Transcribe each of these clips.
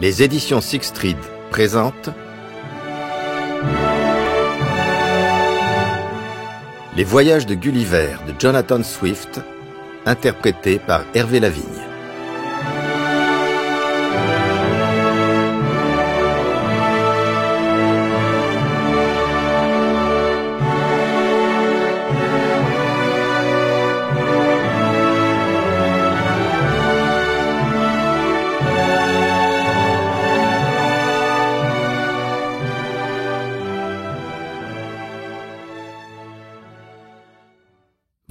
Les éditions Sixtreed présentent Les voyages de Gulliver de Jonathan Swift, interprété par Hervé Lavigne.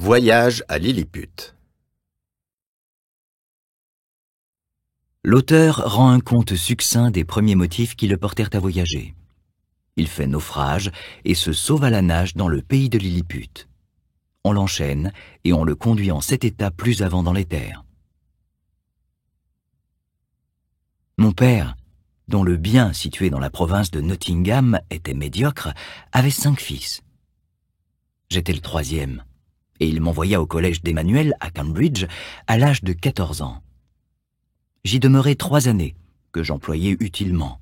Voyage à Lilliput. L'auteur rend un compte succinct des premiers motifs qui le portèrent à voyager. Il fait naufrage et se sauve à la nage dans le pays de Lilliput. On l'enchaîne et on le conduit en 7 états plus avant dans les terres. Mon père, dont le bien situé dans la province de Nottingham était médiocre, avait 5 fils. J'étais le 3e. Et il m'envoya au collège d'Emmanuel à Cambridge à l'âge de 14 ans. J'y demeurai 3 années, que j'employai utilement.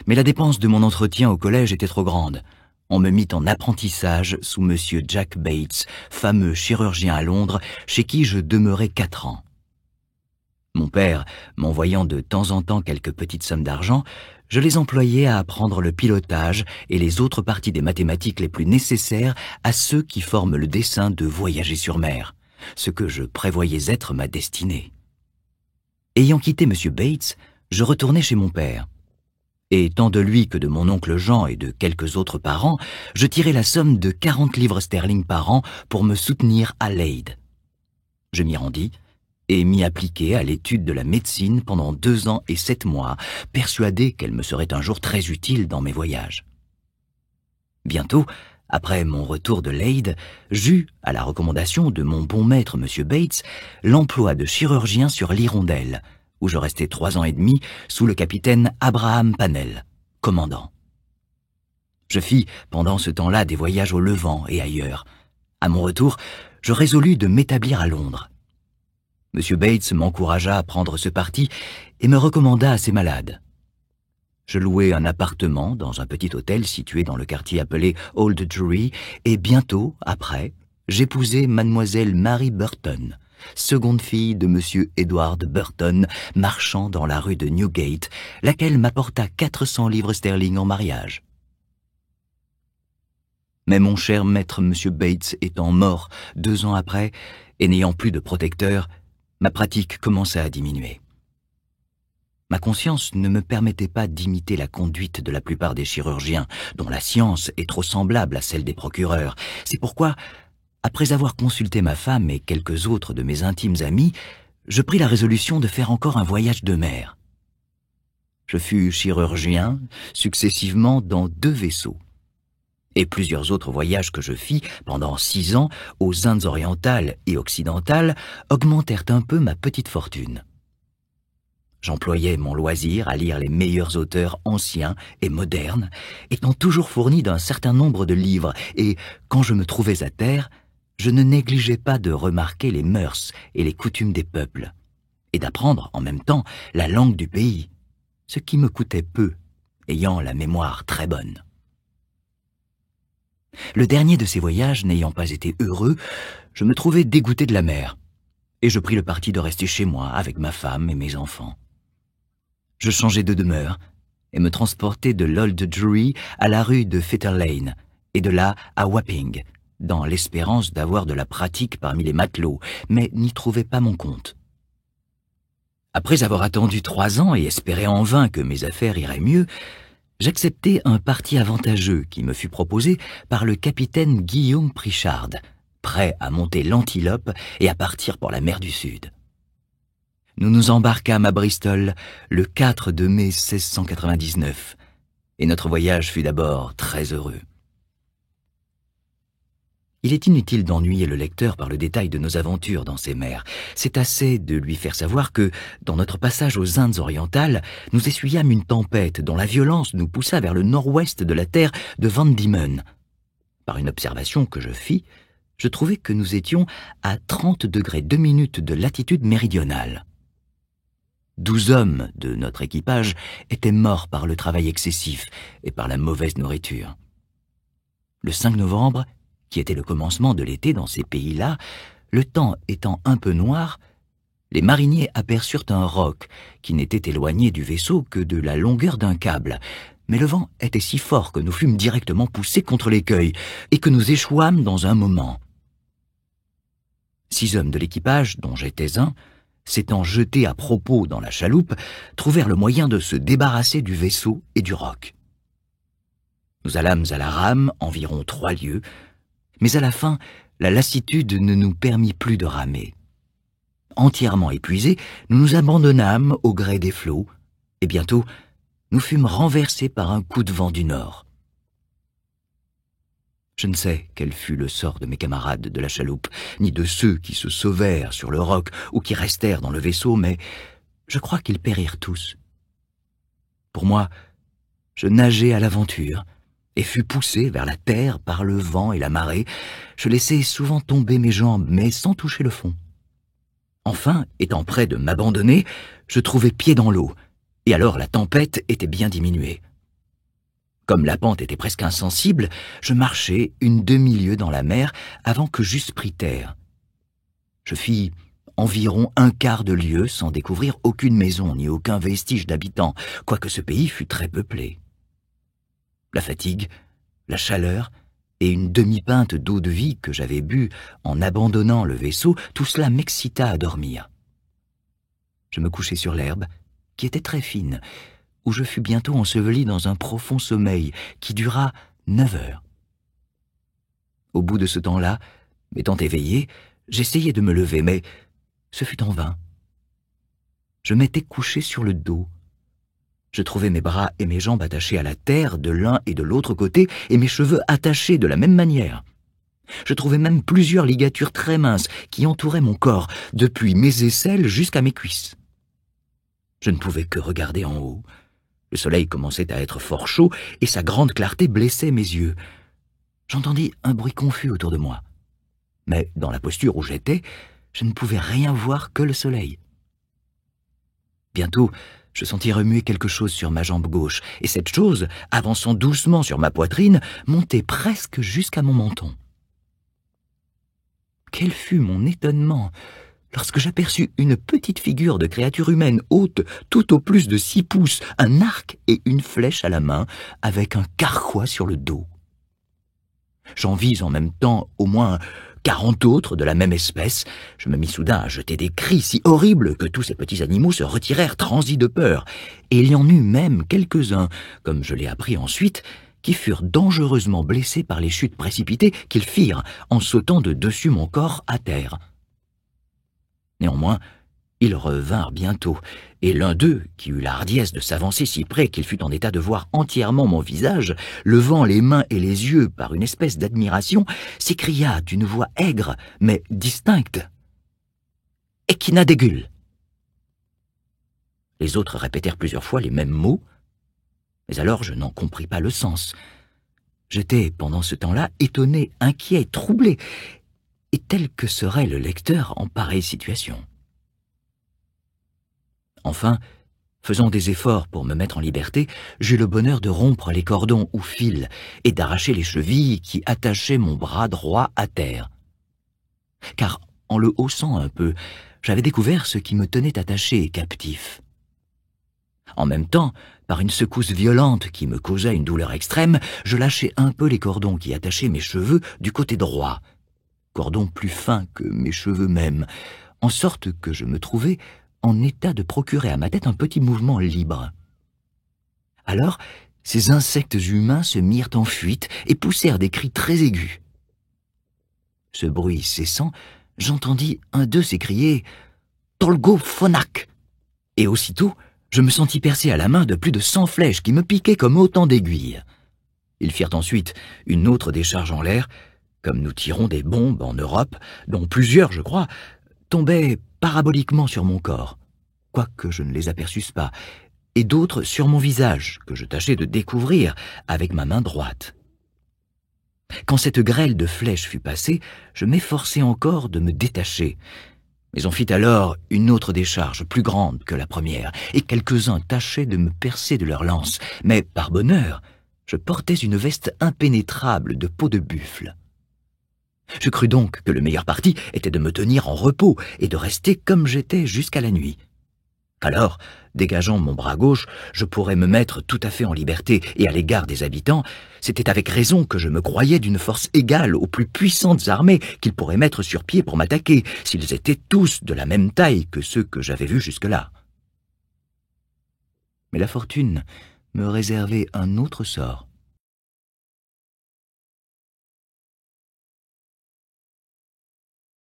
Mais la dépense de mon entretien au collège était trop grande. On me mit en apprentissage sous monsieur Jack Bates, fameux chirurgien à Londres, chez qui je demeurai 4 ans. Mon père, m'envoyant de temps en temps quelques petites sommes d'argent, je les employais à apprendre le pilotage et les autres parties des mathématiques les plus nécessaires à ceux qui forment le dessein de voyager sur mer, ce que je prévoyais être ma destinée. Ayant quitté M. Bates, je retournai chez mon père. Et tant de lui que de mon oncle Jean et de quelques autres parents, je tirai la somme de 40 livres sterling par an pour me soutenir à Leyde. Je m'y rendis, et m'y appliquer à l'étude de la médecine pendant 2 ans et 7 mois, persuadé qu'elle me serait un jour très utile dans mes voyages. Bientôt, après mon retour de Leyde, j'eus, à la recommandation de mon bon maître M. Bates, l'emploi de chirurgien sur l'Hirondelle, où je restai 3 ans et demi sous le capitaine Abraham Pannell, commandant. Je fis pendant ce temps-là des voyages au Levant et ailleurs. À mon retour, je résolus de m'établir à Londres. M. Bates m'encouragea à prendre ce parti et me recommanda à ses malades. Je louai un appartement dans un petit hôtel situé dans le quartier appelé Old Drury et bientôt, après, j'épousai mademoiselle Mary Burton, seconde fille de M. Edward Burton, marchand dans la rue de Newgate, laquelle m'apporta 400 livres sterling en mariage. Mais mon cher maître M. Bates étant mort 2 ans après et n'ayant plus de protecteur, ma pratique commença à diminuer. Ma conscience ne me permettait pas d'imiter la conduite de la plupart des chirurgiens, dont la science est trop semblable à celle des procureurs. C'est pourquoi, après avoir consulté ma femme et quelques autres de mes intimes amis, je pris la résolution de faire encore un voyage de mer. Je fus chirurgien successivement dans 2 vaisseaux. Et plusieurs autres voyages que je fis pendant 6 ans aux Indes orientales et occidentales augmentèrent un peu ma petite fortune. J'employais mon loisir à lire les meilleurs auteurs anciens et modernes, étant toujours fourni d'un certain nombre de livres, et quand je me trouvais à terre, je ne négligeais pas de remarquer les mœurs et les coutumes des peuples, et d'apprendre en même temps la langue du pays, ce qui me coûtait peu, ayant la mémoire très bonne. Le dernier de ces voyages n'ayant pas été heureux, je me trouvais dégoûté de la mer, et je pris le parti de rester chez moi avec ma femme et mes enfants. Je changeai de demeure, et me transportai de l'Old Drury à la rue de Fetter Lane, et de là à Wapping, dans l'espérance d'avoir de la pratique parmi les matelots, mais n'y trouvai pas mon compte. Après avoir attendu 3 ans et espéré en vain que mes affaires iraient mieux, j'acceptai un parti avantageux qui me fut proposé par le capitaine Guillaume Pritchard, prêt à monter l'Antilope et à partir pour la mer du Sud. Nous nous embarquâmes à Bristol le 4 de mai 1699, et notre voyage fut d'abord très heureux. Il est inutile d'ennuyer le lecteur par le détail de nos aventures dans ces mers. C'est assez de lui faire savoir que, dans notre passage aux Indes orientales, nous essuyâmes une tempête dont la violence nous poussa vers le nord-ouest de la terre de Van Diemen. Par une observation que je fis, je trouvai que nous étions à 30 degrés 2 minutes de latitude méridionale. 12 hommes de notre équipage étaient morts par le travail excessif et par la mauvaise nourriture. Le 5 novembre, qui était le commencement de l'été dans ces pays-là, le temps étant un peu noir, les mariniers aperçurent un roc qui n'était éloigné du vaisseau que de la longueur d'un câble, mais le vent était si fort que nous fûmes directement poussés contre l'écueil et que nous échouâmes dans un moment. 6 hommes de l'équipage, dont j'étais un, s'étant jetés à propos dans la chaloupe, trouvèrent le moyen de se débarrasser du vaisseau et du roc. Nous allâmes à la rame environ 3 lieues, mais à la fin, la lassitude ne nous permit plus de ramer. Entièrement épuisés, nous nous abandonnâmes au gré des flots, et bientôt, nous fûmes renversés par un coup de vent du nord. Je ne sais quel fut le sort de mes camarades de la chaloupe, ni de ceux qui se sauvèrent sur le roc ou qui restèrent dans le vaisseau, mais je crois qu'ils périrent tous. Pour moi, je nageais à l'aventure et fus poussé vers la terre par le vent et la marée. Je laissais souvent tomber mes jambes, mais sans toucher le fond. Enfin, étant près de m'abandonner, je trouvai pied dans l'eau, et alors la tempête était bien diminuée. Comme la pente était presque insensible, je marchai une demi-lieue dans la mer avant que j'eusse pris terre. Je fis environ un quart de lieue sans découvrir aucune maison ni aucun vestige d'habitants, quoique ce pays fût très peuplé. La fatigue, la chaleur et une demi-pinte d'eau-de-vie que j'avais bue en abandonnant le vaisseau, tout cela m'excita à dormir. Je me couchai sur l'herbe, qui était très fine, où je fus bientôt enseveli dans un profond sommeil qui dura 9 heures. Au bout de ce temps-là, m'étant éveillé, j'essayai de me lever, mais ce fut en vain. Je m'étais couché sur le dos. Je trouvais mes bras et mes jambes attachés à la terre de l'un et de l'autre côté, et mes cheveux attachés de la même manière. Je trouvais même plusieurs ligatures très minces qui entouraient mon corps, depuis mes aisselles jusqu'à mes cuisses. Je ne pouvais que regarder en haut. Le soleil commençait à être fort chaud, et sa grande clarté blessait mes yeux. J'entendis un bruit confus autour de moi. Mais dans la posture où j'étais, je ne pouvais rien voir que le soleil. Bientôt, je sentis remuer quelque chose sur ma jambe gauche, et cette chose, avançant doucement sur ma poitrine, montait presque jusqu'à mon menton. Quel fut mon étonnement lorsque j'aperçus une petite figure de créature humaine haute, tout au plus de 6 pouces, un arc et une flèche à la main, avec un carquois sur le dos. J'en vis en même temps au moins 40 autres de la même espèce. Je me mis soudain à jeter des cris si horribles que tous ces petits animaux se retirèrent transis de peur, et il y en eut même quelques-uns, comme je l'ai appris ensuite, qui furent dangereusement blessés par les chutes précipitées qu'ils firent en sautant de dessus mon corps à terre. Néanmoins, ils revinrent bientôt, et l'un d'eux, qui eut la hardiesse de s'avancer si près qu'il fut en état de voir entièrement mon visage, levant les mains et les yeux par une espèce d'admiration, s'écria d'une voix aigre, mais distincte. « Ekinadegul !» Les autres répétèrent plusieurs fois les mêmes mots, mais alors je n'en compris pas le sens. J'étais, pendant ce temps-là, étonné, inquiet, troublé, et tel que serait le lecteur en pareille situation. Enfin, faisant des efforts pour me mettre en liberté, j'eus le bonheur de rompre les cordons ou fils et d'arracher les chevilles qui attachaient mon bras droit à terre. Car, en le haussant un peu, j'avais découvert ce qui me tenait attaché et captif. En même temps, par une secousse violente qui me causa une douleur extrême, je lâchai un peu les cordons qui attachaient mes cheveux du côté droit, cordons plus fins que mes cheveux mêmes, en sorte que je me trouvais en état de procurer à ma tête un petit mouvement libre. Alors, ces insectes humains se mirent en fuite et poussèrent des cris très aigus. Ce bruit cessant, j'entendis un d'eux s'écrier « Tolgo Phonak !» et aussitôt, je me sentis percé à la main de plus de 100 flèches qui me piquaient comme autant d'aiguilles. Ils firent ensuite une autre décharge en l'air, comme nous tirons des bombes en Europe, dont plusieurs, je crois, tombaient paraboliquement sur mon corps, quoique je ne les aperçusse pas, et d'autres sur mon visage, que je tâchais de découvrir avec ma main droite. Quand cette grêle de flèches fut passée, je m'efforçai encore de me détacher, Mais on fit alors une autre décharge, plus grande que la première, et quelques-uns tâchaient de me percer de leurs lances. Mais, par bonheur, je portais une veste impénétrable de peau de buffle. Je crus donc que le meilleur parti était de me tenir en repos et de rester comme j'étais jusqu'à la nuit. Alors, dégageant mon bras gauche, je pourrais me mettre tout à fait en liberté, et à l'égard des habitants, c'était avec raison que je me croyais d'une force égale aux plus puissantes armées qu'ils pourraient mettre sur pied pour m'attaquer, s'ils étaient tous de la même taille que ceux que j'avais vus jusque-là. Mais la fortune me réservait un autre sort.